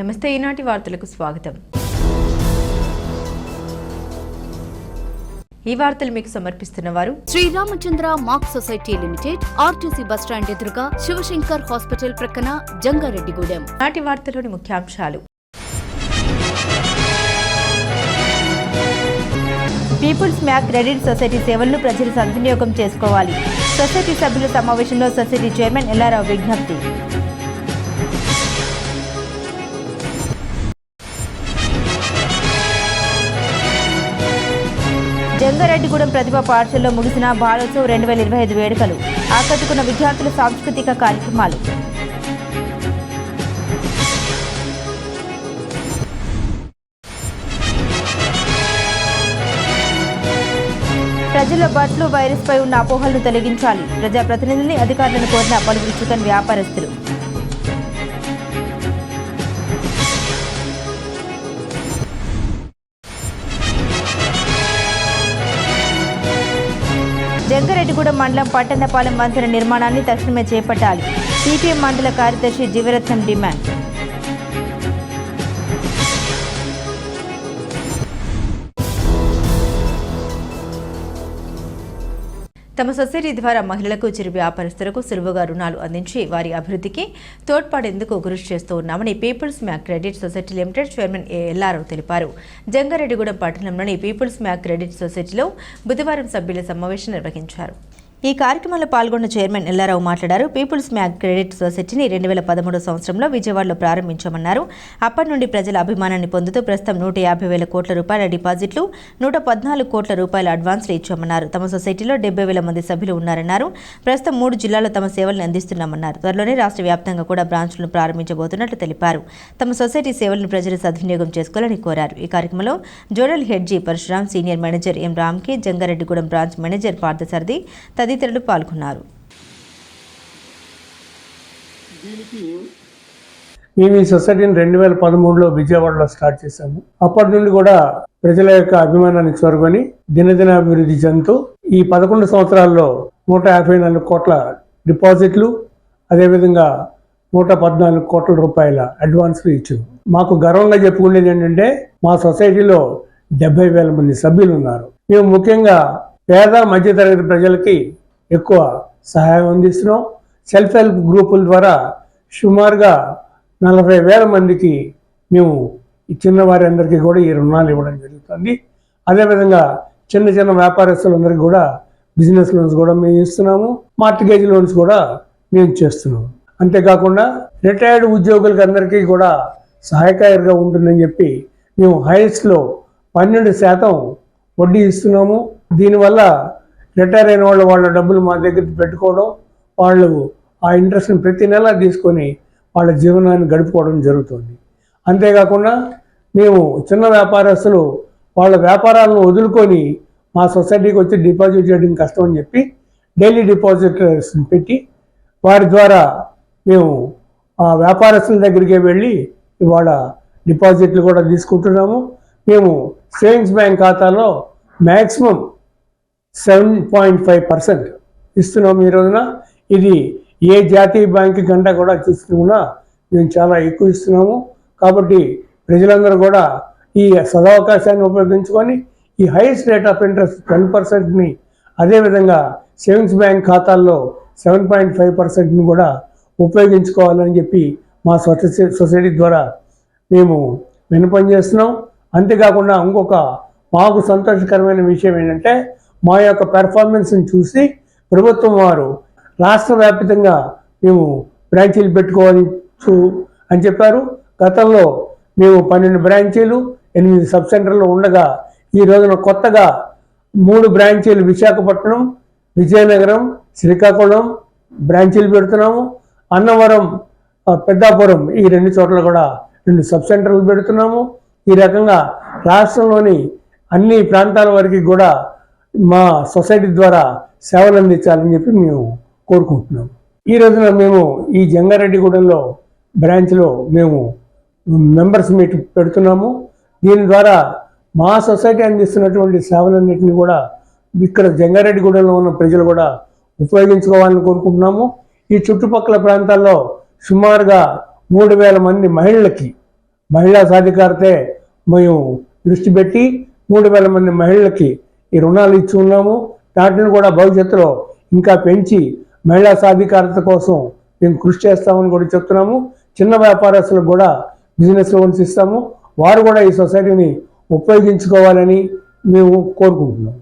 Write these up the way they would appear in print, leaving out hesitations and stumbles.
నమస్తే ఈనాటి వార్తలకు స్వాగతం. ఈ వార్తలు మీకు సమర్పిస్తున్న వారు Shri Ramachandra mark society limited, RTC bus stand ఎదురుగా, శివశంకర్ హాస్పిటల్ ప్రక్కన, జంగారెడ్డిగూడెం. నాటి వార్తలోని ముఖ్యాంశాలు. పీపుల్స్ మ్యాక్ క్రెడిట్ సొసైటీ సేవలను ప్రజలు సద్వినియోగం చేసుకోవాలి. సొసైటీ సభ్యుల సమావేశంలో సొసైటీ చైర్మన్ ఎల్లారావు విజ్ఞప్తి. జంగారెడ్డిగూడెం ప్రతిభా పాఠశాలలో ముగిసిన బాలోత్సవ్ 2025 వేడుకలు, ఆకట్టుకున్న విద్యార్థుల సాంస్కృతిక కార్యక్రమాలు. ప్రజల బర్డ్ ఫ్లూ వైరస్ పై ఉన్న అపోహలను తొలగించాలి. ప్రజాప్రతినిధుల్ని, అధికారులను కోరిన పలువురు చికెన్ వ్యాపారస్తులు. జంగారెడ్డిగూడెం మండలం పట్టణపాలెం వంతెన నిర్మాణాన్ని తక్షణమే చేపట్టాలి. సిపిఎం మండల కార్యదర్శి జీవరత్నం డిమాండ్. తమ సొసైటీ ద్వారా మహిళలకు, చిరు వ్యాపారస్తులకు సులువుగా రుణాలు అందించి వారి అభివృద్ధికి తోడ్పడేందుకు కృషి చేస్తూ ఉన్నామని people's mac credit society limited chairman Ellarao తెలిపారు. జంగారెడ్డిగూడెం పట్టణంలోని పీపుల్స్ మ్యాక్ క్రెడిట్ సొసైటీలో బుధవారం సభ్యుల సమావేశం నిర్వహించారు. ఈ కార్యక్రమంలో పాల్గొన్న చైర్మన్ ఎల్లారావు మాట్లాడారు. పీపుల్స్ మ్యాక్ క్రెడిట్ సొసైటీని 2013 సంవత్సరంలో విజయవాడలో ప్రారంభించామన్నారు. అప్పటి నుండి ప్రజల అభిమానాన్ని పొందుతూ ప్రస్తుతం 150,000 కోట్ల రూపాయల డిపాజిట్లు, 114 కోట్ల రూపాయల అడ్వాన్స్లు ఇచ్చామన్నారు. తమ సొసైటీలో 70,000 మంది సభ్యులు ఉన్నారన్నారు. ప్రస్తుతం 3 జిల్లాల్లో తమ సేవలను అందిస్తున్నామన్నారు. త్వరలోనే రాష్ట్ర వ్యాప్తంగా కూడా బ్రాంచ్లను ప్రారంభించబోతున్నట్లు తెలిపారు. తమ సొసైటీ సేవలను ప్రజలు సద్వినియోగం చేసుకోవాలని కోరారు. ఈ కార్యక్రమంలో జోడల్ హెడ్జీ పరశురాం, సీనియర్ మేనేజర్ ఎం రామ్కి, జంగారెడ్డిగూడెం బ్రాంచ్ మేనేజర్ పార్థసారథి తదితరులు పాల్గొన్నారు. మేము ఈ సొసైటీని 2013లో విజయవాడలో స్టార్ట్ చేశాము. అప్పటి నుండి కూడా ప్రజల యొక్క అభిమానాన్ని చూరుకొని దినదినాభివృద్ధి చెందుతూ ఈ 11 సంవత్సరాల్లో 154 కోట్ల డిపాజిట్లు, అదేవిధంగా 114 కోట్ల రూపాయల అడ్వాన్స్లు ఇచ్చాము. మాకు గర్వంగా చెప్పుకునేది ఏంటంటే మా సొసైటీలో 70,000 మంది సభ్యులు ఉన్నారు. మేము ముఖ్యంగా పేద మధ్యతరగతి ప్రజలకి ఎక్కువ సహాయం అందిస్తున్నాం. సెల్ఫ్ హెల్ప్ గ్రూపుల ద్వారా సుమారుగా 40,000 మందికి మేము ఈ చిన్నవారి అందరికీ కూడా ఈ రుణాలు ఇవ్వడం జరుగుతుంది. అదేవిధంగా చిన్న చిన్న వ్యాపారస్తులందరికీ కూడా బిజినెస్ లోన్స్ కూడా మేము ఇస్తున్నాము. మార్టిగేజ్ లోన్స్ కూడా మేము చేస్తున్నాము. అంతేకాకుండా రిటైర్డ్ ఉద్యోగులకి అందరికీ కూడా సహాయకారిగా ఉంటుందని చెప్పి మేము హైయెస్ట్లో 12% వడ్డీ ఇస్తున్నాము. దీనివల్ల రిటైర్ అయిన వాళ్ళ డబ్బులు మా దగ్గర పెట్టుకోవడం, వాళ్ళు ఆ ఇంట్రెస్ట్ని ప్రతి నెల తీసుకొని వాళ్ళ జీవనాన్ని గడుపుకోవడం జరుగుతుంది. అంతేకాకుండా మేము చిన్న వ్యాపారస్తులు వాళ్ళ వ్యాపారాలను వదులుకొని మా సొసైటీకి వచ్చి డిపాజిట్ చేయడం కష్టం అని చెప్పి డైలీ డిపాజిటర్స్ని పెట్టి వారి ద్వారా మేము ఆ వ్యాపారస్తుల దగ్గరికి వెళ్ళి ఇవాళ డిపాజిట్లు కూడా తీసుకుంటున్నాము. మేము సేవింగ్స్ బ్యాంక్ ఖాతాలో మ్యాక్సిమం 7.5% ఇస్తున్నాం ఈ రోజున. ఇది ఏ జాతీయ బ్యాంకు కంటే కూడా చూసుకున్నా మేము చాలా ఎక్కువ ఇస్తున్నాము. కాబట్టి ప్రజలందరూ కూడా ఈ సదవకాశాన్ని ఉపయోగించుకొని ఈ హైయెస్ట్ రేట్ ఆఫ్ ఇంట్రెస్ట్ 12%ని, అదేవిధంగా సేవింగ్స్ బ్యాంక్ ఖాతాల్లో 7.5%ని కూడా ఉపయోగించుకోవాలని చెప్పి మా సొసైటీ ద్వారా మేము విన్నపం చేస్తున్నాం. అంతేకాకుండా ఇంకొక మాకు సంతోషకరమైన విషయం ఏంటంటే మా యొక్క పెర్ఫార్మెన్స్ని చూసి ప్రభుత్వం వారు రాష్ట్ర వ్యాప్తంగా మేము బ్రాంచీలు పెట్టుకోవచ్చు అని చెప్పారు. గతంలో మేము 12 బ్రాంచీలు, 8 సబ్ సెంటర్లు ఉండగా ఈ రోజున కొత్తగా 3 బ్రాంచీలు విశాఖపట్నం, విజయనగరం, శ్రీకాకుళం బ్రాంచీలు పెడుతున్నాము. అన్నవరం, పెద్దాపురం ఈ 2 చోట్ల కూడా 2 సబ్ సెంటర్లు పెడుతున్నాము. ఈ రకంగా రాష్ట్రంలోని అన్ని ప్రాంతాల వరకు కూడా మా సొసైటీ ద్వారా సేవలు అందించాలని చెప్పి మేము కోరుకుంటున్నాం. ఈ రోజున మేము ఈ జంగారెడ్డిగూడెంలో బ్రాంచ్లో మేము మెంబర్స్ మీట్ పెడుతున్నాము. దీని ద్వారా మా సొసైటీ అందిస్తున్నటువంటి సేవలన్నింటినీ కూడా ఇక్కడ జంగారెడ్డిగూడెంలో ఉన్న ప్రజలు కూడా ఉపయోగించుకోవాలని కోరుకుంటున్నాము. ఈ చుట్టుపక్కల ప్రాంతాల్లో సుమారుగా 3,000 మంది మహిళలకి మహిళా సాధికారతే మేము దృష్టి పెట్టి 3,000 మంది మహిళలకి ఈ రుణాలు ఇచ్చి ఉన్నాము. వాటిని కూడా భవిష్యత్తులో ఇంకా పెంచి మహిళా సాధికారత కోసం మేము కృషి చేస్తామని కూడా చెప్తున్నాము. చిన్న వ్యాపారస్తులకు కూడా బిజినెస్ లోన్స్ ఇస్తాము. వారు కూడా ఈ సొసైటీని ఉపయోగించుకోవాలని మేము కోరుకుంటున్నాం.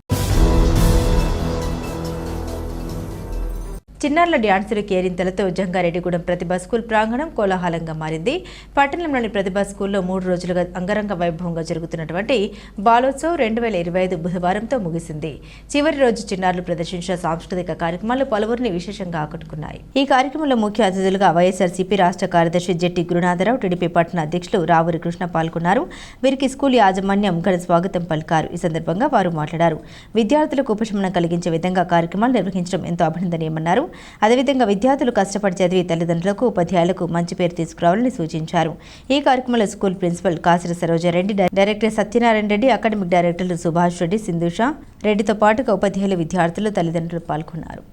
చిన్నారుల డ్యాన్సులు కేరింతలతో జంగారెడ్డిగూడెం ప్రతిభా స్కూల్ ప్రాంగణం కోలాహలంగా మారింది. పట్టణంలోని ప్రతిభా స్కూల్లో 3 రోజులుగా అంగరంగ వైభవంగా జరుగుతున్నటువంటి బాలోత్సవ్ 2025 బుధవారంతో ముగిసింది. చివరి రోజు చిన్నారులు ప్రదర్శించిన సాంస్కృతిక కార్యక్రమాలు పలువురిని విశేషంగా ఆకట్టుకున్నాయి. ఈ కార్యక్రమంలో ముఖ్య అతిథులుగా వైఎస్ఆర్సీపీ రాష్ట్ర కార్యదర్శి జెట్టి గురునాథరావు, టీడీపీ పట్టణ అధ్యక్షులు రావూరి కృష్ణ పాల్గొన్నారు. వీరికి స్కూల్ యాజమాన్యం ఘన స్వాగతం పలికారు. ఈ సందర్భంగా వారు మాట్లాడారు. విద్యార్థులకు ఉపశమనం కలిగించే విధంగా కార్యక్రమాలు నిర్వహించడం ఎంతో అభినందనీయమన్నారు. అదేవిధంగా విద్యార్థులు కష్టపడి చదివి తల్లిదండ్రులకు, ఉపాధ్యాయులకు మంచి పేరు తీసుకురావాలని సూచించారు. ఈ కార్యక్రమంలో school principal Kasira Saroja Reddy, director Satyanarayana Reddy, academic డైరెక్టర్లు సుభాష్ రెడ్డి, సింధుష రెడ్డితో పాటుగా ఉపాధ్యాయులు, విద్యార్థులు, తల్లిదండ్రులు పాల్గొన్నారు.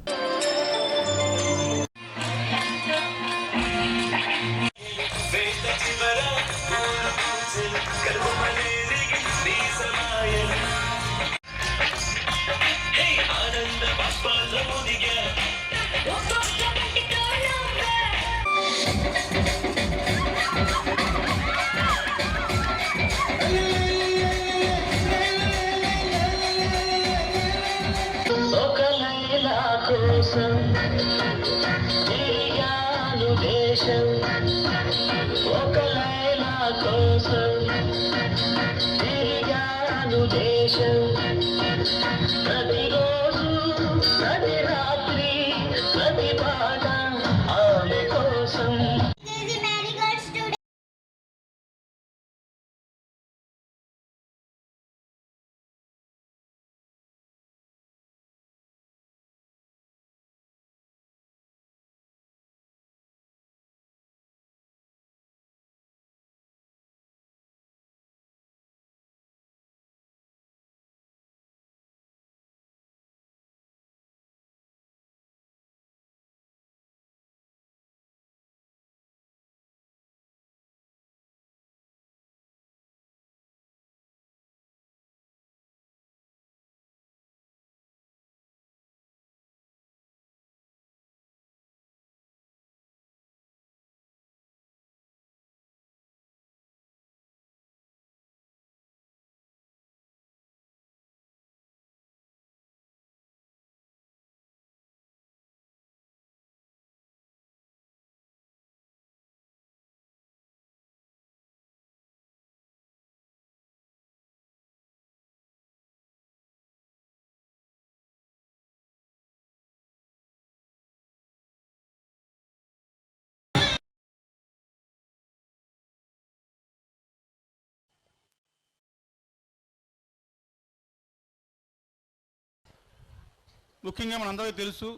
ముఖ్యంగా మనందరికీ తెలుసు,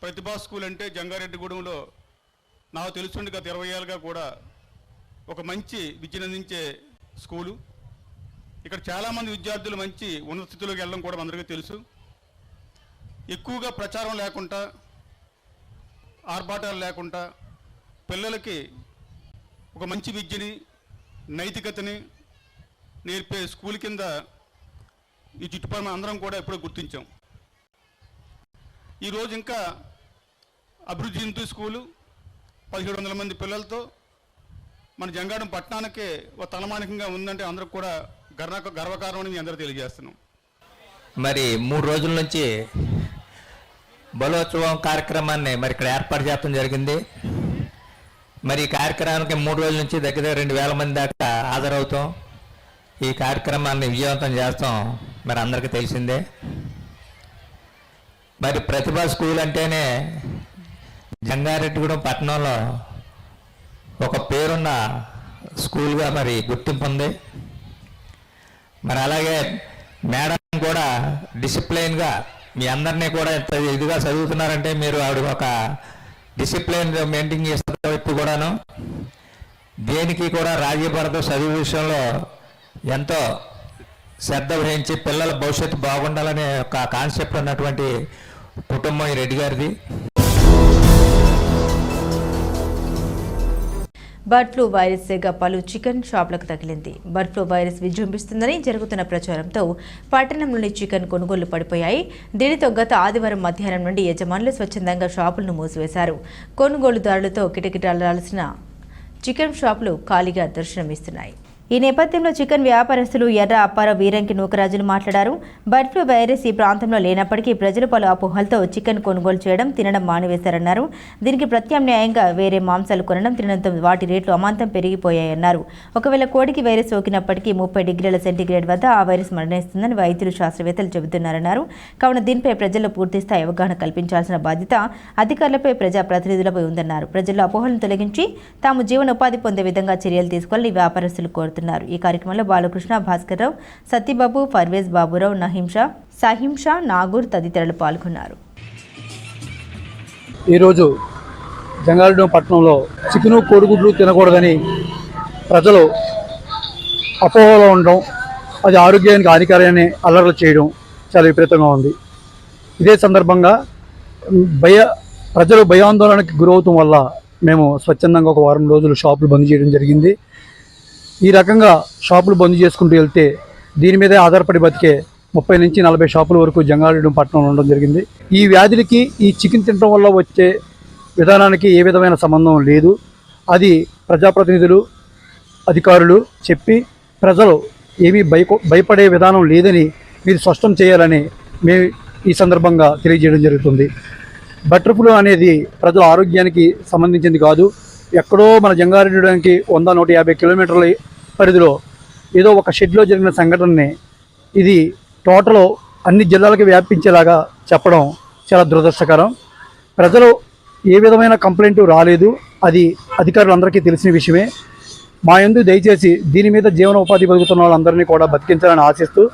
ప్రతిభా స్కూల్ అంటే జంగారెడ్డిగూడెంలో నాకు తెలుసుండి గత 20 ఏళ్ళుగా కూడా ఒక మంచి విద్యనందించే స్కూలు. ఇక్కడ చాలామంది విద్యార్థులు మంచి ఉన్నత స్థితిలోకి వెళ్ళడం కూడా అందరికీ తెలుసు. ఎక్కువగా ప్రచారం లేకుండా, ఆర్భాటాలు లేకుండా పిల్లలకి ఒక మంచి విద్యని, నైతికతని నేర్పే స్కూల్ కింద ఈ చుట్టుపక్కల అందరం కూడా ఎప్పుడో గుర్తించాం. ఈరోజు ఇంకా అభివృద్ధి చెందుతూ స్కూలు 1700 మంది పిల్లలతో మన జంగారెడ్డి పట్టణానికే ఒక తలమానికంగా ఉందంటే అందరికి కూడా గర్వకారణం అని అందరూ తెలియజేస్తున్నాం. మరి 3 రోజుల నుంచి బలోత్సవం కార్యక్రమాన్ని మరి ఇక్కడ ఏర్పాటు చేయడం జరిగింది. మరి ఈ కార్యక్రమానికి 3 రోజుల నుంచి దగ్గర 2,000 మంది దాకా హాజరవుతాం. ఈ కార్యక్రమాన్ని విజయవంతం చేస్తాం మరి అందరికీ తెలిసిందే. మరి ప్రతిభా స్కూల్ అంటేనే జంగారెడ్డిగూడెం పట్టణంలో ఒక పేరున్న స్కూల్గా మరి గుర్తింపు ఉంది. మరి అలాగే మేడం కూడా డిసిప్లైన్గా మీ అందరినీ కూడా ఎంత ఇదిగా చదువుతున్నారంటే మీరు ఆవిడ ఒక డిసిప్లైన్ మెయింటైన్ చేస్తున్న వ్యక్తి కూడాను. దేనికి కూడా రాజీ పడదు, చదువు విషయంలో ఎంతో శ్రద్ధ వహించి పిల్లల భవిష్యత్తు బాగుండాలనే ఒక కాన్సెప్ట్ ఉన్నటువంటి కుటుంబం ఈ రెడ్డి గారిది. బర్డ్ ఫ్లూ వైరస్ సెగ పలు చికెన్ షాపులకు తగిలింది. బర్డ్ ఫ్లూ వైరస్ విజృంభిస్తుందని జరుగుతున్న ప్రచారంతో పట్టణంలోని చికెన్ కొనుగోళ్లు పడిపోయాయి. దీనితో గత ఆదివారం మధ్యాహ్నం నుండి యజమానులు స్వచ్ఛందంగా షాపులను మూసివేశారు. కొనుగోలుదారులతో కిటకిటలాల్సిన చికెన్ షాపులు ఖాళీగా దర్శనమిస్తున్నాయి. ఈ నేపథ్యంలో చికెన్ వ్యాపారస్తులు ఎర్ర అప్పారావు వీరంకి నూకరాజులు మాట్లాడారు. బర్డ్ ఫ్లూ వైరస్ ఈ ప్రాంతంలో లేనప్పటికీ ప్రజలు పలు అపోహలతో చికెన్ కొనుగోలు చేయడం, తినడం మానివేశారన్నారు. దీనికి ప్రత్యామ్నాయంగా వేరే మాంసాలు కొనడం, తినడంతో వాటి రేట్లు అమాంతం పెరిగిపోయాయన్నారు. ఒకవేళ కోడికి వైరస్ సోకినప్పటికీ 30 డిగ్రీల సెంటీగ్రేడ్ వద్ద ఆ వైరస్ మరణిస్తుందని వైద్యులు, శాస్త్రవేత్తలు చెబుతున్నారన్నారు. కావున దీనిపై ప్రజల్లో పూర్తిస్థాయి అవగాహన కల్పించాల్సిన బాధ్యత అధికారులపై, ప్రజాప్రతినిధులపై ఉందన్నారు. ప్రజల్లో అపోహలను తొలగించి తాము జీవనోపాధి పొందే విధంగా చర్యలు తీసుకోవాలని వ్యాపారస్తులు కోరుతున్నారు. ఈ కార్యక్రమంలో బాలకృష్ణ, భాస్కర్రావు, సత్యబాబు, పర్వేజ్ బాబురావు, సాహింషా, నాగూర్ తదితరులు పాల్గొన్నారు. ఈరోజు జంగారెడ్డి పట్టణంలో చికెను, కోడిగుడ్లు తినకూడదని ప్రజలు అపోహలో ఉండడం, అది ఆరోగ్యానికి హానికరమని అల్లర్లు చేయడం చాలా విపరీతంగా ఉంది. ఇదే సందర్భంగా ప్రజలు భయాందోళనకి గురవుతాం వల్ల మేము స్వచ్ఛందంగా ఒక వారం రోజులు షాపులు బంద్ చేయడం జరిగింది. ఈ రకంగా షాపులు బంద్ చేసుకుంటూ వెళ్తే దీని మీదే ఆధారపడి బతికే 30 నుంచి 40 షాపుల వరకు జంగారెడ్డి పట్టణంలో ఉండడం జరిగింది. ఈ వ్యాధులకి ఈ చికెన్ తినడం వల్ల వచ్చే విధానానికి ఏ విధమైన సంబంధం లేదు. అది ప్రజాప్రతినిధులు, అధికారులు చెప్పి ప్రజలు ఏమీ భయపడే విధానం లేదని మీరు స్పష్టం చేయాలని మేము ఈ సందర్భంగా తెలియజేయడం జరుగుతుంది. బర్డ్ ఫ్లూ అనేది ప్రజల ఆరోగ్యానికి సంబంధించింది కాదు. ఎక్కడో మన జంగారెడ్డికి 100-150 కిలోమీటర్ల పరిధిలో ఏదో ఒక షెడ్లో జరిగిన సంఘటనని ఇది టోటల్ అన్ని జిల్లాలకు వ్యాపించేలాగా చెప్పడం చాలా దురదృష్టకరం. ప్రజలు ఏ విధమైన కంప్లైంట్ రాలేదు, అది అధికారులందరికీ తెలిసిన విషయమే. మా యందు దయచేసి దీని మీద జీవనోపాధి బతుకుతున్న వాళ్ళందరినీ కూడా బతికించాలని ఆశిస్తూ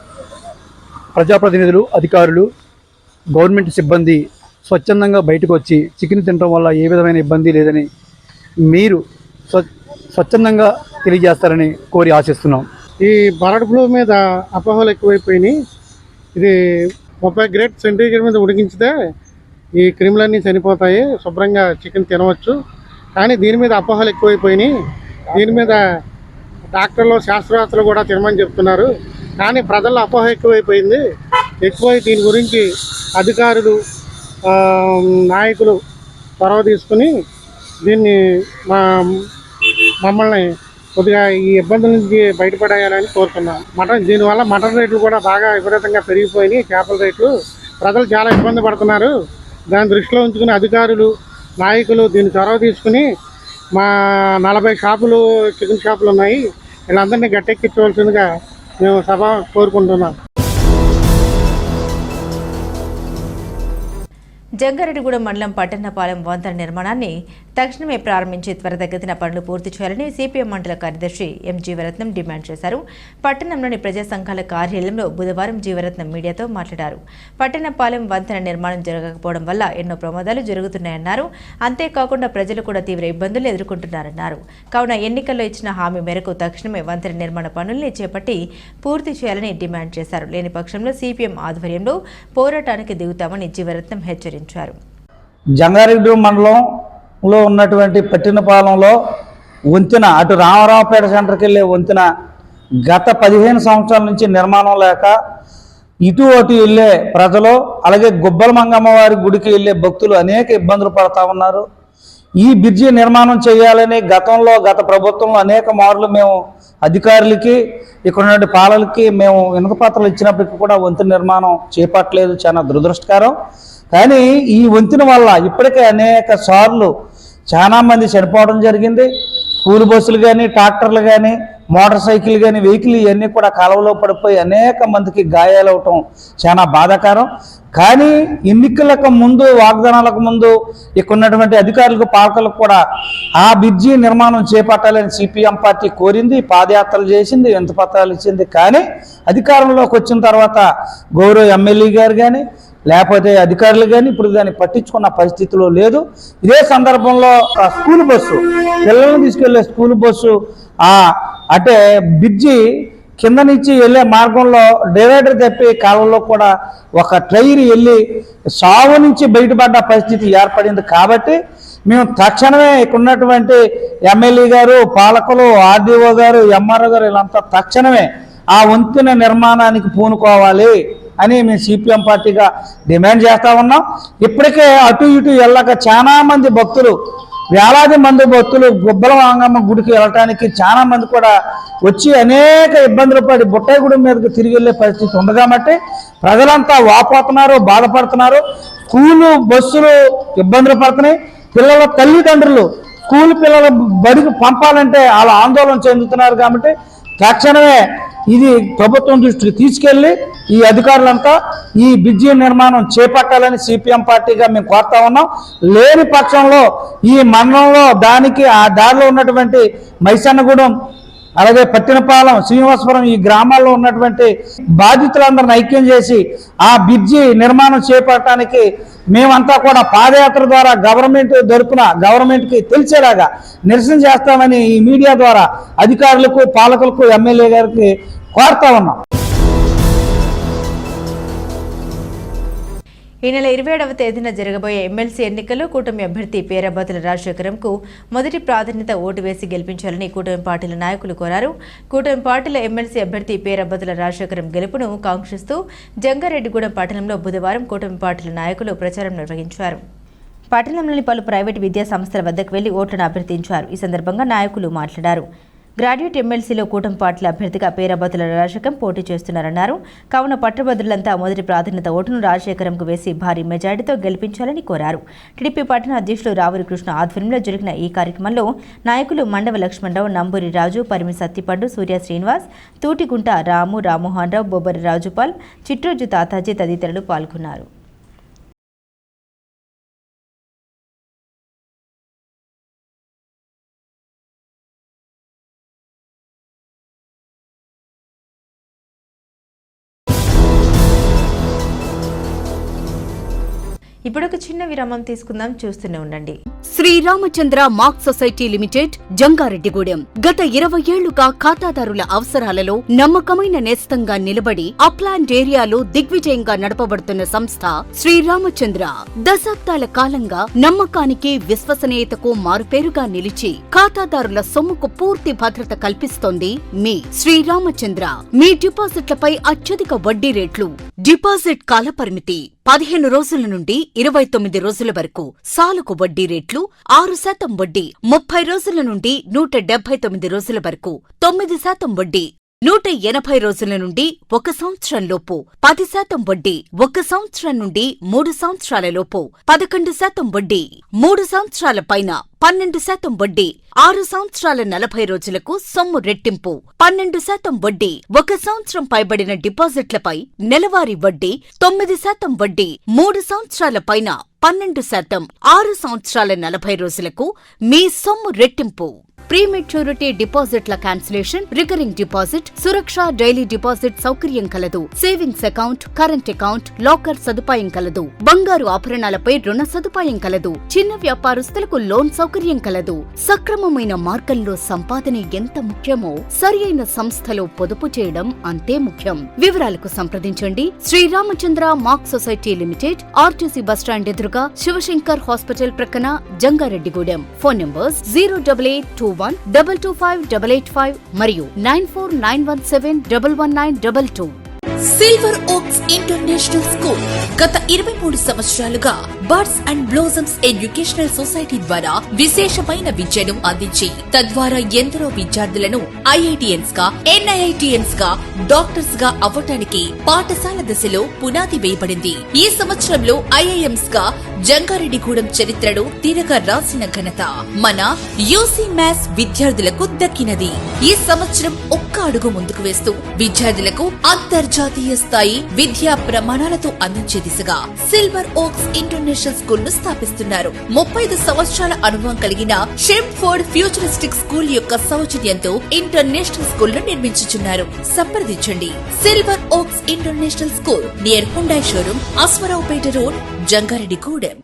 ప్రజాప్రతినిధులు, అధికారులు, గవర్నమెంట్ సిబ్బంది స్వచ్ఛందంగా బయటకు వచ్చి చికెన్ తినడం వల్ల ఏ విధమైన ఇబ్బంది లేదని మీరు స్వచ్ఛందంగా తెలియజేస్తారని కోరి ఆశిస్తున్నాం. ఈ బర్డ్ ఫ్లూ మీద అపోహలు ఎక్కువైపోయినాయి. ఇది 30 గ్రేడ్ సెంటీగ్రేడ్ మీద ఉడికించితే ఈ క్రిములన్నీ చనిపోతాయి, శుభ్రంగా చికెన్ తినవచ్చు. కానీ దీని మీద అపోహలు ఎక్కువైపోయినాయి. దీని మీద డాక్టర్లు, శాస్త్రవేత్తలు కూడా తినమని చెప్తున్నారు. కానీ ప్రజల్లో అపోహ ఎక్కువైపోయింది. దీని గురించి అధికారులు, నాయకులు చొరవ తీసుకుని దీన్ని మమ్మల్ని కొద్దిగా ఈ ఇబ్బందుల నుంచి బయటపడేయాలని కోరుతున్నాం. దీనివల్ల మటన్ రేట్లు కూడా బాగా విపరీతంగా పెరిగిపోయినాయి. చేపల రేట్లు, ప్రజలు చాలా ఇబ్బంది పడుతున్నారు. దాన్ని దృష్టిలో ఉంచుకుని అధికారులు, నాయకులు దీన్ని చొరవ తీసుకుని మా 40 షాపులు, చికెన్ షాపులు ఉన్నాయి, వీళ్ళందరినీ గట్టెక్కించవలసిందిగా మేము సభ కోరుకుంటున్నాం. జంగారెడ్డిగూడెం మండలం పట్టణపాలెం వంతెన నిర్మాణాన్ని తక్షణమే ప్రారంభించి త్వరితగతిన పనులు పూర్తి చేయాలని సిపిఎం మండల కార్యదర్శి ఎం జీవరత్నం డిమాండ్ చేశారు. పట్టణంలోని ప్రజా సంఘాల కార్యాలయంలో బుధవారం జీవరత్నం మీడియాతో మాట్లాడారు. పట్టణపాలెం వంతెన నిర్మాణం జరగకపోవడం వల్ల ఎన్నో ప్రమాదాలు జరుగుతున్నాయన్నారు. అంతేకాకుండా ప్రజలు కూడా తీవ్ర ఇబ్బందులు ఎదుర్కొంటున్నారన్నారు. కావున ఎన్నికల్లో ఇచ్చిన హామీ మేరకు తక్షణమే వంతెన నిర్మాణ పనుల్ని చేపట్టి పూర్తి చేయాలని డిమాండ్ చేశారు. లేని పక్షంలో సిపిఎం ఆధ్వర్యంలో పోరాటానికి దిగుతామని జీవరత్నం హెచ్చరించారు. జంగారెడ్డి మండలంలో ఉన్నటువంటి పట్టినపాలెంలో వంతెన, అటు రామరావుపేట సెంటర్కి వెళ్ళే వంతెన గత 15 సంవత్సరాల నుంచి నిర్మాణం లేక ఇటు అటు వెళ్ళే ప్రజలు, అలాగే గుబ్బల మంగమ్మ వారి గుడికి వెళ్ళే భక్తులు అనేక ఇబ్బందులు పడతా ఉన్నారు. ఈ బ్రిడ్జి నిర్మాణం చేయాలని గత ప్రభుత్వంలో అనేక మార్లు మేము అధికారులకి, ఇక్కడ ఉన్నటువంటి పాలలకి మేము వినతిపత్రాలు ఇచ్చినప్పటికీ కూడా వంతెన నిర్మాణం చేపట్టలేదు. చాలా దురదృష్టకరం. కానీ ఈ వంతెన వల్ల ఇప్పటికే అనేక సార్లు చాలా మంది చనిపోవడం జరిగింది. స్కూల్ బస్సులు కానీ, ట్రాక్టర్లు కానీ, మోటార్ సైకిల్ కానీ, వెహికల్ ఇవన్నీ కూడా కాలువలో పడిపోయి అనేక మందికి గాయాలు అవటం చాలా బాధాకరం. కానీ ఎన్నికలకు ముందు, వాగ్దానాలకు ముందు ఇక్కడ ఉన్నటువంటి అధికారులకు, పాలకులకు కూడా ఆ బ్రిడ్జి నిర్మాణం చేపట్టాలని సిపిఎం పార్టీ కోరింది, పాదయాత్రలు చేసింది, వినతిపత్రాలు ఇచ్చింది. కానీ అధికారంలోకి వచ్చిన తర్వాత గౌరవ ఎమ్మెల్యే గారు కానీ, లేకపోతే అధికారులు కానీ ఇప్పుడు దాన్ని పట్టించుకున్న పరిస్థితిలో లేదు. ఇదే సందర్భంలో స్కూల్ బస్సు, పిల్లల్ని తీసుకెళ్లే స్కూల్ బస్సు అంటే బ్రిడ్జి కింద నుంచి వెళ్ళే మార్గంలో డివైడర్ తప్పి కాలంలో కూడా ఒక ట్రైన్ వెళ్ళి సాగు నుంచి బయటపడ్డ పరిస్థితి ఏర్పడింది. కాబట్టి మేము తక్షణమే ఇక్కడ ఉన్నటువంటి ఎమ్మెల్యే గారు, పాలకులు, ఆర్డీఓ గారు, ఎంఆర్ఓ గారు వీళ్ళంతా తక్షణమే ఆ వంతెన నిర్మాణానికి పూనుకోవాలి అని మేము సిపిఎం పార్టీగా డిమాండ్ చేస్తా ఉన్నాం. ఇప్పటికే అటు ఇటు వెళ్ళక చాలా మంది భక్తులు, వేలాది మంది భక్తులు గుబ్బల వాంగమ్మ గుడికి వెళ్ళటానికి చాలా మంది కూడా వచ్చి అనేక ఇబ్బందులు పడి బుట్టాయిగూడెం మీదకి తిరిగి వెళ్ళే పరిస్థితి ఉంది. కాబట్టి ప్రజలంతా వాపోతున్నారు, బాధపడుతున్నారు. స్కూలు బస్సులు ఇబ్బందులు పడుతున్నాయి. పిల్లల తల్లిదండ్రులు స్కూల్ పిల్లల బడికి పంపాలంటే వాళ్ళ ఆందోళన చెందుతున్నారు. కాబట్టి తక్షణమే ఇది ప్రభుత్వం దృష్టికి తీసుకెళ్లి ఈ అధికారులంతా ఈ బ్రిడ్జి నిర్మాణం చేపట్టాలని సిపిఎం పార్టీగా మేము కోరుతా ఉన్నాం. లేని పక్షంలో ఈ మండలంలో ఆ దారిలో ఉన్నటువంటి మైసన్నగూడెం, అలాగే పట్టినపాలెం, శ్రీనివాసపురం ఈ గ్రామాల్లో ఉన్నటువంటి బాధితులందరిని ఐక్యం చేసి ఆ బ్రిడ్జి నిర్మాణం చేపట్టడానికి మేమంతా కూడా పాదయాత్ర ద్వారా గవర్నమెంట్కి తెలిసేలాగా నిరసన చేస్తామని ఈ మీడియా ద్వారా అధికారులకు, పాలకులకు, ఎమ్మెల్యే గారికి కోరుతా ఉన్నాం. ఈ నెల 27వ తేదీన జరగబోయే ఎమ్మెల్సీ ఎన్నికల్లో కూటమి అభ్యర్థి పేరాబత్తుల రాజశేఖరంకు మొదటి ప్రాధాన్యత ఓటు వేసి గెలిపించాలని కూటమి పార్టీల నాయకులు కోరారు. కూటమి పార్టీల ఎమ్మెల్సీ అభ్యర్థి పేరాబత్తుల రాజశేఖరం గెలుపును కాంక్షిస్తూ జంగారెడ్డిగూడెం పట్టణంలో బుధవారం కూటమి పార్టీల నాయకులు ప్రచారం నిర్వహించారు. పట్టణంలోని పలు ప్రైవేటు విద్యా సంస్థల వద్దకు వెళ్లి ఓట్లను అభ్యర్థించారు. ఈ సందర్భంగా నాయకులు మాట్లాడారు. గ్రాడ్యుయేట్ ఎమ్మెల్సీలో కూటమి పార్టీల అభ్యర్థిగా పేరాబత్తుల రాజశేఖరం పోటీ చేస్తున్నారన్నారు. కావున పట్టభద్రులంతా మొదటి ప్రాధాన్యత ఓటును రాజశేఖరంకు వేసి భారీ మెజారిటీతో గెలిపించాలని కోరారు. టీడీపీ పట్టణ అధ్యక్షులు రావురి కృష్ణ ఆధ్వర్యంలో జరిగిన ఈ కార్యక్రమంలో నాయకులు మండవ లక్ష్మణరావు, నంబూరి రాజు, పరిమి సత్తిపండు, సూర్య శ్రీనివాస్, తూటిగుంట రాము, రామ్మోహన్ రావు, బొబ్బరి రాజుపాల్, చిట్రోజు తాతాజీ తదితరులు పాల్గొన్నారు. ఇప్పుడు ఒక చిన్న విరామం తీసుకుందాం, చూస్తూనే ఉండండి. Sriramachandra mark society limited, Jangareddygudem. గత 20 ఏళ్లుగా ఖాతాదారుల అవసరాలలో నమ్మకమైన నేస్తంగా నిలబడి అప్లాండ్ ఏరియాలో దిగ్విజయంగా నడపబడుతున్న సంస్థ శ్రీరామచంద్ర. దశాబ్దాల కాలంగా నమ్మకానికి, విశ్వసనీయతకు మారుపేరుగా నిలిచి ఖాతాదారుల సొమ్ముకు పూర్తి భద్రత కల్పిస్తోంది మీ శ్రీరామచంద్ర. మీ డిపాజిట్లపై అత్యధిక వడ్డీ రేట్లు, డిపాజిట్ కాలపరిమితి 15 రోజుల నుండి 29 రోజుల వరకు, సాలుకు వడ్డీ రేట్లు 6% వడ్డీ, 30 రోజుల నుండి 179 రోజుల వరకు 9% వడ్డీ, 180 రోజుల నుండి 1 సంవత్సరం లోపు 10% వడ్డీ, 1 సంవత్సరం నుండి 3 సంవత్సరాల లోపు 11% వడ్డీ, 3 సంవత్సరాల పైన 12% వడ్డీ, 6 సంవత్సరాల 40 రోజులకు సొమ్ము రెట్టింపు 12% వడ్డీ, 1 సంవత్సరం పైబడిన డిపాజిట్లపై నెలవారీ వడ్డీ 9% వడ్డీ, 3 సంవత్సరాల పైన 12%, 6 సంవత్సరాల 40 రోజులకు మీ సొమ్ము రెట్టింపు. ప్రీమెచ్యూరిటీ డిపాజిట్ల క్యాన్సిలేషన్, రికరింగ్ డిపాజిట్, సురక్ష డైలీ డిపాజిట్ సౌకర్యం కలదు. Savings account, current account, locker సదుపాయం కలదు. బంగారు ఆభరణాలపై రుణ సదుపాయం కలదు. చిన్న వ్యాపారస్తులకు లోన్ సౌకర్యం కలదు. సక్రమమైన మార్గంలో సంపాదన ఎంత ముఖ్యమో సరియైన సంస్థలో పొదుపు చేయడం అంతే ముఖ్యం. వివరాలకు సంప్రదించండి. Sriramachandra mark society limited, RTC bus stand ఎదురుగా, శివశంకర్ హాస్పిటల్ ప్రక్కన, జంగారెడ్డిగూడెం. ఫోన్ నంబర్స్ 08821225885 మరియు 9491711922. సిల్వర్ ఓక్స్ ఇంటర్నేషనల్ స్కూల్ గత 23 సంవత్సరాలుగా birds and blossoms educational society ద్వారా విశేషమైన విద్యను అందించి తద్వారా ఎందరో విద్యార్థులను ఐఐటిఎన్స్ గా, ఎన్ఐఐటిఎన్స్ గా, డాక్టర్స్ గా అవ్వటానికి పాఠశాల దశలో పునాది వేయబడింది. ఈ సంవత్సరంలో ఐఐఎంస్ గా జంగారెడ్డిగూడెం చరిత్రను తిరగ రాసిన ఘనత మన యూసీ మ్యాథ్స్ విద్యార్థులకు దక్కినది. ఈ సంవత్సరం ఒక్క అడుగు ముందుకు వేస్తూ విద్యార్థులకు అంతర్జాతీయ స్థాయి విద్యా ప్రమాణాలతో అందించే దిశగా సిల్వర్ ఓక్స్ ఇంటర్నేషనల్ స్కూల్ ను స్థాపిస్తున్నారు. 35 సంవత్సరాల అనుభవం కలిగిన షెంఫోర్డ్ ఫ్యూచరిస్టిక్ స్కూల్ యొక్క సౌజన్యంతో ఇంటర్నేషనల్ స్కూల్ ను నిర్మించుచున్నారు. సంప్రదించండి. Silver oaks international school near Hyundai showroom, Aswaraopeta road, Jangareddygudem.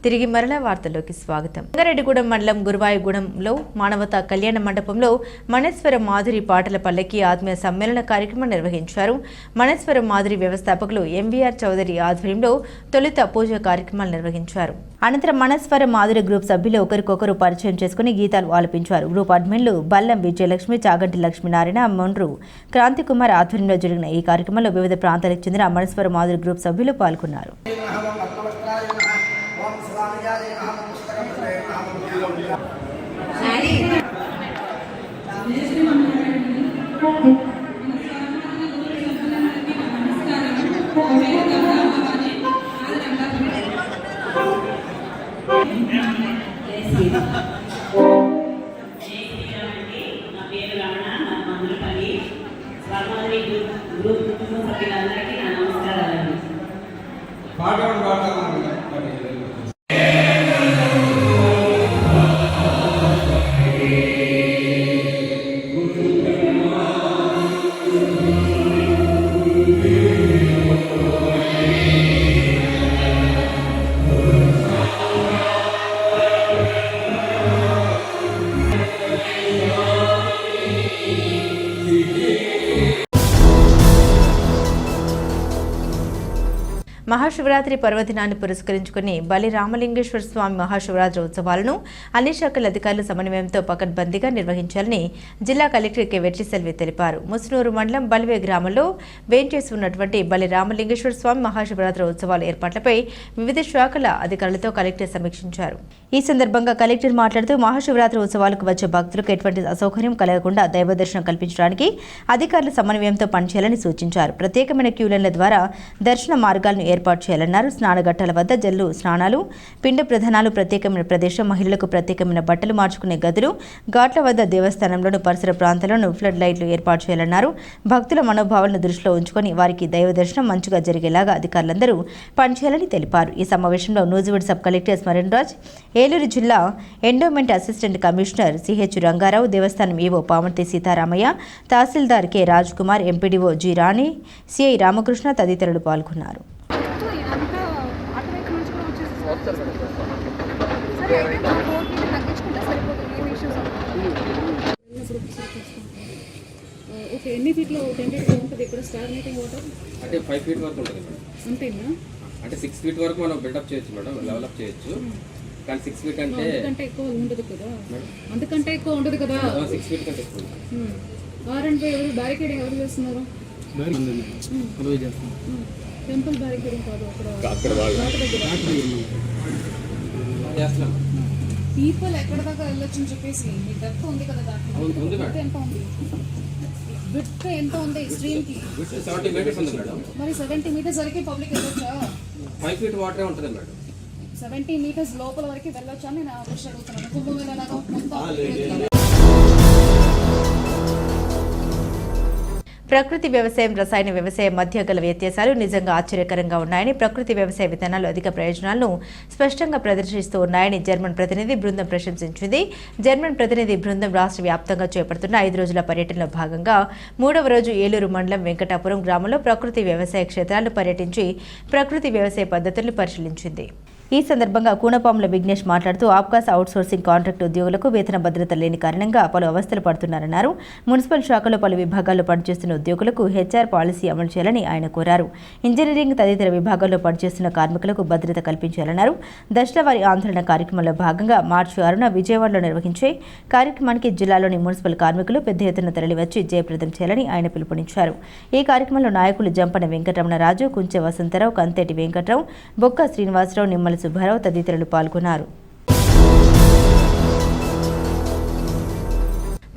తిరిగి మరలా వార్తల్లోకి స్వాగతం. రంగారెడ్డిగూడెం మండలం గురువాయూగూడెంలో మానవతా కళ్యాణ మండపంలో మణేశ్వర మాధురి పాటల పల్లకి ఆత్మీయ సమ్మేళన కార్యక్రమం నిర్వహించారు. మణేశ్వర మాధురి వ్యవస్థాపకులు ఎంవీఆర్ చౌదరి ఆధ్వర్యంలో తొలుత పూజ కార్యక్రమాలు నిర్వహించారు. అనంతరం మణేశ్వర మాధురి గ్రూప్ సభ్యులు ఒకరికొకరు పరిచయం చేసుకుని గీతాలు ఆలపించారు. గ్రూప్ అడ్మిన్లు బల్లం విజయలక్ష్మి, చాగంటి లక్ష్మీనారాయణ, మొండ్రు క్రాంతికుమార్ ఆధ్వర్యంలో జరిగిన ఈ కార్యక్రమంలో వివిధ ప్రాంతాలకు చెందిన మణేశ్వర మాధురి గ్రూప్ సభ్యులు పాల్గొన్నారు. మహాశివరాత్రి పర్వదినాన్ని పురస్కరించుకుని బలి రామలింగేశ్వర స్వామి మహాశివరాత్రి ఉత్సవాలను అన్ని శాఖల అధికారుల సమన్వయంతో పకడ్బందీగా నిర్వహించాలని జిల్లా కలెక్టర్ కె వెట్రిసెల్వి తెలిపారు. ముస్నూరు మండలం బలివే గ్రామంలో వేంచేసి ఉన్నటువంటి బలి రామలింగేశ్వర స్వామి మహాశివరాత్రి ఉత్సవాల ఏర్పాట్లపై వివిధ శాఖల అధికారులతో కలెక్టర్ సమీక్షించారు. ఈ సందర్భంగా కలెక్టర్ మాట్లాడుతూ మహాశివరాత్రి ఉత్సవాలకు వచ్చే భక్తులకు ఎటువంటి అసౌకర్యం కలగకుండా దైవ దర్శనం కల్పించడానికి అధికారుల సమన్వయంతో పనిచేయాలని సూచించారు. ప్రత్యేకమైన క్యూలైన్ల ద్వారా దర్శన మార్గాలను ఏర్పాటు చేయాలన్నారు. స్నానఘట్టాల వద్ద జల్లు స్నానాలు, పిండ ప్రధానాలు, ప్రత్యేకమైన ప్రదేశం, మహిళలకు ప్రత్యేకమైన బట్టలు మార్చుకునే గదులు, ఘాట్ల వద్ద దేవస్థానంలోను పరిసర ప్రాంతాలను ఫ్లడ్ లైట్లు ఏర్పాటు చేయాలన్నారు. భక్తుల మనోభావాలను దృష్టిలో ఉంచుకొని వారికి దైవ దర్శనం మంచిగా జరిగేలాగా అధికారులందరూ పనిచేయాలని తెలిపారు. ఈ సమావేశంలో నూజివీడ్ సబ్ కలెక్టర్ స్మరణ్ రాజ్, ఏలూరు జిల్లా endowment assistant commissioner CH Rangarao, దేవస్థానం ఈవో పామర్తి సీతారామయ్య, తహసీల్దార్ K Raj Kumar, MPDO G Rani, CI Ramakrishna తదితరులు పాల్గొన్నారు. ఎన్ని ఫీట్లో టెంపరేచర్ ఉంటుంది ఇక్కడ స్టాగ్నేటింగ్ వాటర్? అంటే 5 ఫీట్ వరకు ఉంటుంది మేడం. అంతేనా? అంటే 6 ఫీట్ వరకు మనం బిల్డప్ చేయొచ్చు మేడం, డెవలప్ చేయొచ్చు. కానీ 6 ఫీట్ అంటే అంతకంటే ఎక్కువ ఉండదు కదా. అంతకంటే ఎక్కువ ఉండదు కదా. 6 ఫీట్ కంటే ఎక్కువ. ఆర్ఎండ్పై ఎవరు బ్యారికేడింగ్ ఎవరు చేస్తున్నారు? టెంపుల్ బ్యారికేడింగ్ కాదు, అక్కడ చేస్తున్నాం. పీపుల్ ఎక్కడ దాకా వెళ్ళొచ్చు అని చెప్పేసి మీ డెప్త్ ఉంది కదా, దాంట్లో ఎంత ఉంది? విడ్త్ ఎంత ఉంది స్ట్రీమ్ కి? 70 మీటర్స్ ఉంది మేడం. మరి 70 మీటర్స్ వరకు పబ్లిక్ వెళ్ళొచ్చా? 5 ఫీట్ వాటరే ఉంటుంది మేడం. 70 మీటర్స్ లోపల వరకు వెళ్ళొచ్చా అని నేను క్వశ్చన్ అడుగుతున్నాను. కుంభమేళలాగా మొత్తం ప్రకృతి వ్యవసాయం, రసాయన వ్యవసాయం మధ్య గల వ్యత్యాసాలు నిజంగా ఆశ్చర్యకరంగా ఉన్నాయని, ప్రకృతి వ్యవసాయ విధానాలు అధిక ప్రయోజనాలను స్పష్టంగా ప్రదర్శిస్తూ ఉన్నాయని జర్మన్ ప్రతినిధి బృందం ప్రశంసించింది. జర్మన్ ప్రతినిధి బృందం రాష్ట్ర వ్యాప్తంగా చేపడుతున్న 5 రోజుల పర్యటనలో భాగంగా 3వ రోజు ఏలూరు మండలం వెంకటాపురం గ్రామంలో ప్రకృతి వ్యవసాయ క్షేత్రాలను పర్యటించి ప్రకృతి వ్యవసాయ పద్ధతులను పరిశీలించింది. ఈ సందర్భంగా కూనపాముల విఘ్నేష్ మాట్లాడుతూ ఆప్కాస్ అవుట్సోర్సింగ్ కాంట్రాక్ట్ ఉద్యోగులకు వేతన భద్రత లేని కారణంగా పలు అవస్థలు పడుతున్నారన్నారు. మున్సిపల్ శాఖలో పలు విభాగాల్లో పనిచేస్తున్న ఉద్యోగులకు హెచ్ఆర్ పాలసీ అమలు చేయాలని ఆయన కోరారు. ఇంజనీరింగ్ తదితర విభాగాల్లో పనిచేస్తున్న కార్మికులకు భద్రత కల్పించాలన్నారు. దశలవారీ ఆందోళన కార్యక్రమంలో భాగంగా మార్చి 6న విజయవాడలో నిర్వహించే కార్యక్రమానికి జిల్లాలోని మున్సిపల్ కార్మికులు పెద్ద ఎత్తున తరలివచ్చి జయప్రదం చేయాలని ఆయన పిలుపునిచ్చారు. ఈ కార్యక్రమంలో నాయకులు జంపన వెంకటరమణరాజు, కుంచె వసంతరావు, కంతేటి వెంకట్రావు, బొక్క శ్రీనివాసరావు, నిమ్మల సుబ్బారావు తదితరులు పాల్గొన్నారు.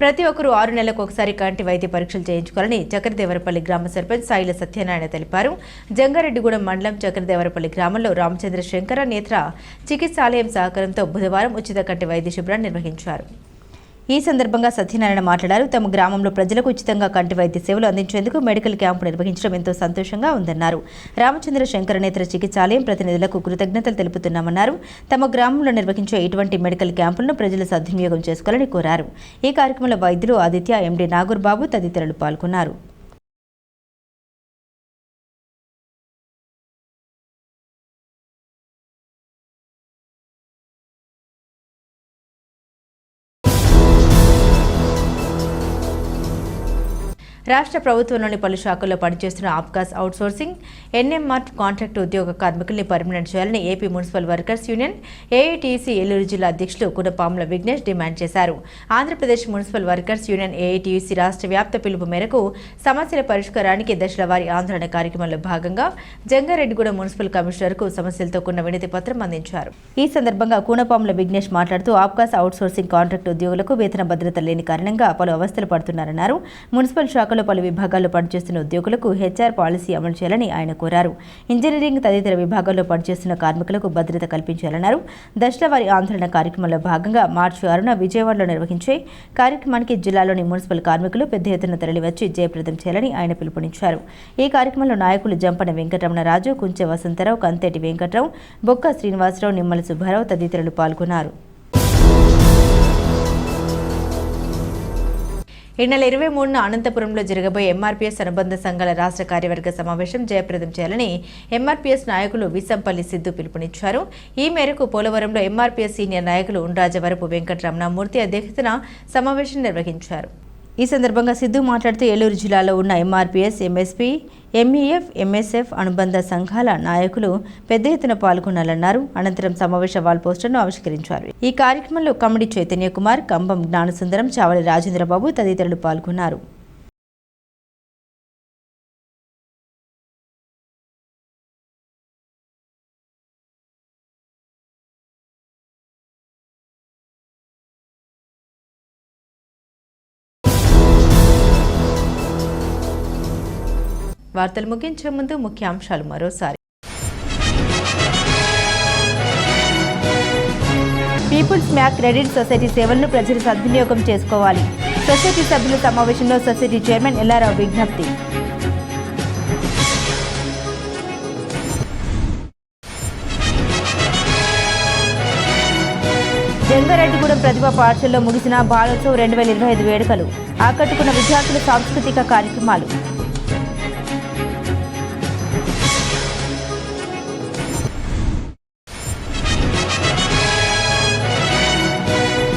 ప్రతి ఒక్కరూ 6 నెలలకు ఒకసారి కంటి వైద్య పరీక్షలు చేయించుకోవాలని చక్రదేవరపల్లి గ్రామ సర్పంచ్ సాయిల సత్యనారాయణ తెలిపారు. జంగారెడ్డిగూడెం మండలం చక్రదేవరపల్లి గ్రామంలో రామచంద్ర శంకర నేత్ర చికిత్సాలయం సహకారంతో బుధవారం ఉచిత కంటి వైద్య శిబిరాన్ని నిర్వహించారు. ఈ సందర్భంగా సత్యనారాయణ మాట్లాడారు. తమ గ్రామంలో ప్రజలకు ఉచితంగా కంటి వైద్య సేవలు అందించేందుకు మెడికల్ క్యాంపు నిర్వహించడం ఎంతో సంతోషంగా ఉందన్నారు. రామచంద్ర శంకర నేత్ర చికిత్సాలయం ప్రతినిధులకు కృతజ్ఞతలు తెలుపుతున్నామన్నారు. తమ గ్రామంలో నిర్వహించే ఇటువంటి మెడికల్ క్యాంపులను ప్రజలు సద్వినియోగం చేసుకోవాలని కోరారు. ఈ కార్యక్రమంలో వైద్యులు ఆదిత్య, ఎండి నాగూర్ బాబు తదితరులు పాల్గొన్నారు. రాష్ట్ర ప్రభుత్వంలోని పలు శాఖల్లో పనిచేస్తున్న ఆప్కాస్ అవుట్సోర్సింగ్ ఎన్ఎంఆర్ కాంట్రాక్ట్ ఉద్యోగ కార్మికుల్ని పర్మనెంట్ చేయాలని AP municipal workers union AITUC Eluru జిల్లా అధ్యక్షులు కునపాముల విఘ్నేష్ డిమాండ్ చేశారు. Andhra Pradesh municipal workers union AITUC రాష్ట్ర వ్యాప్త పిలుపు మేరకు సమస్యల పరిష్కారానికి దశలవారీ ఆందోళన కార్యక్రమంలో భాగంగా జంగారెడ్డిగూడెం మున్సిపల్ కమిషనర్కు సమస్యలతో కూడిన వినతి పత్రం అందించారు. ఈ సందర్భంగా కూనపాముల విఘ్నేష్ మాట్లాడుతూ ఆప్కాస్ అవుట్సోర్సింగ్ కాంట్రాక్ట్ ఉద్యోగులకు వేతన భద్రత లేని కారణంగా పలు అవస్థలు పడుతున్నారన్నారు. మున్సిపల్ శాఖలో పలు విభాగాల్లో పనిచేస్తున్న ఉద్యోగులకు హెచ్ఆర్ పాలసీ అమలు చేయాలని ఆయన కోరారు. ఇంజనీరింగ్ తదితర విభాగాల్లో పనిచేస్తున్న కార్మికులకు భద్రత కల్పించాలన్నారు. దశలవారీ ఆందోళన కార్యక్రమంలో భాగంగా మార్చి 6న విజయవాడలో నిర్వహించే కార్యక్రమానికి జిల్లాలోని మున్సిపల్ కార్మికులు పెద్ద ఎత్తున తరలివచ్చి జయప్రదం చేయాలని ఆయన పిలుపునిచ్చారు. ఈ కార్యక్రమంలో నాయకులు జంపన వెంకటరమణరాజు, కుంచె వసంతరావు, కంతేటి వెంకట్రావు, బొక్క శ్రీనివాసరావు, నిమ్మల సుబ్బారావు తదితరులు పాల్గొన్నారు. ఈ నెల 23న అనంతపురంలో జరగబోయే ఎంఆర్పీఎస్ అనుబంధ సంఘాల రాష్ట్ర కార్యవర్గ సమావేశం జయప్రదం చేయాలని ఎంఆర్పీఎస్ నాయకులు విసంపల్లి సిద్ధు పిలుపునిచ్చారు. ఈ మేరకు పోలవరంలో ఎంఆర్పీఎస్ సీనియర్ నాయకులు ఉండ్రాజవరపు వెంకటరమణమూర్తి అధ్యక్షతన సమావేశం నిర్వహించారు. ఈ సందర్భంగా సిద్ధు మాట్లాడుతూ ఏలూరు జిల్లాలో ఉన్న ఎంఆర్పీఎస్, ఎంఎస్పీ, ఎంఈఎఫ్, ఎంఎస్ఎఫ్ అనుబంధ సంఘాల నాయకులు పెద్ద ఎత్తున పాల్గొనాలన్నారు. అనంతరం సమావేశ వాల్ పోస్టర్ను ఆవిష్కరించారు. ఈ కార్యక్రమంలో కమిడి చైతన్య కుమార్, కంబం జ్ఞానసుందరం, చావలి రాజేంద్రబాబు తదితరులు పాల్గొన్నారు. వార్తలు ముగించే ముందు ముఖ్యాంశాలు మరోసారి. పీపుల్స్ మ్యాక్ క్రెడిట్ సొసైటీ సేవలను ప్రజలు సద్వినియోగం చేసుకోవాలి. సొసైటీ సభ్యుల సమావేశంలో సొసైటీ చైర్మన్ ఎల్లారావు విజ్ఞప్తి. జంగారెడ్డిగూడెం ప్రతిభా పాఠశాలలో ముగిసిన బాలోత్సవ్ 2025 వేడుకలు ఆకట్టుకున్న విద్యార్థుల సాంస్కృతిక కార్యక్రమాలు.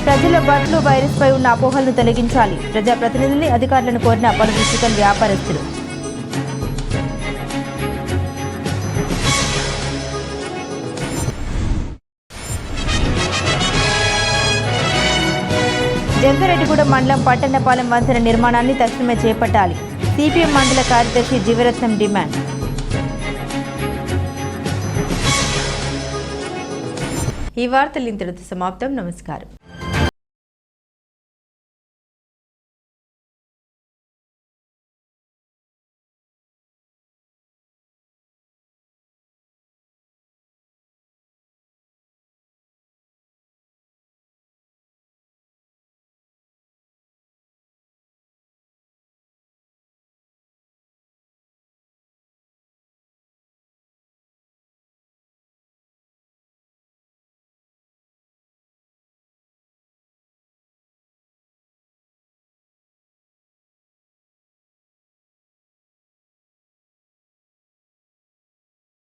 ప్రజల బర్డ్ ఫ్లూ వైరస్పై ఉన్న అపోహలను తొలగించాలి. ప్రజాప్రతినిధుల్ని, అధికారులను కోరిన పలువురు చికెన్ వ్యాపారస్తులు. జంగారెడ్డిగూడెం మండలం పట్టణపాలెం వంతెన నిర్మాణాన్ని తక్షణమే చేపట్టాలి. సిపిఎం మండల కార్యదర్శి జీవరత్నం డిమాండ్. ఈ వార్తలు ఇంతటితో సమాప్తం. నమస్కారం.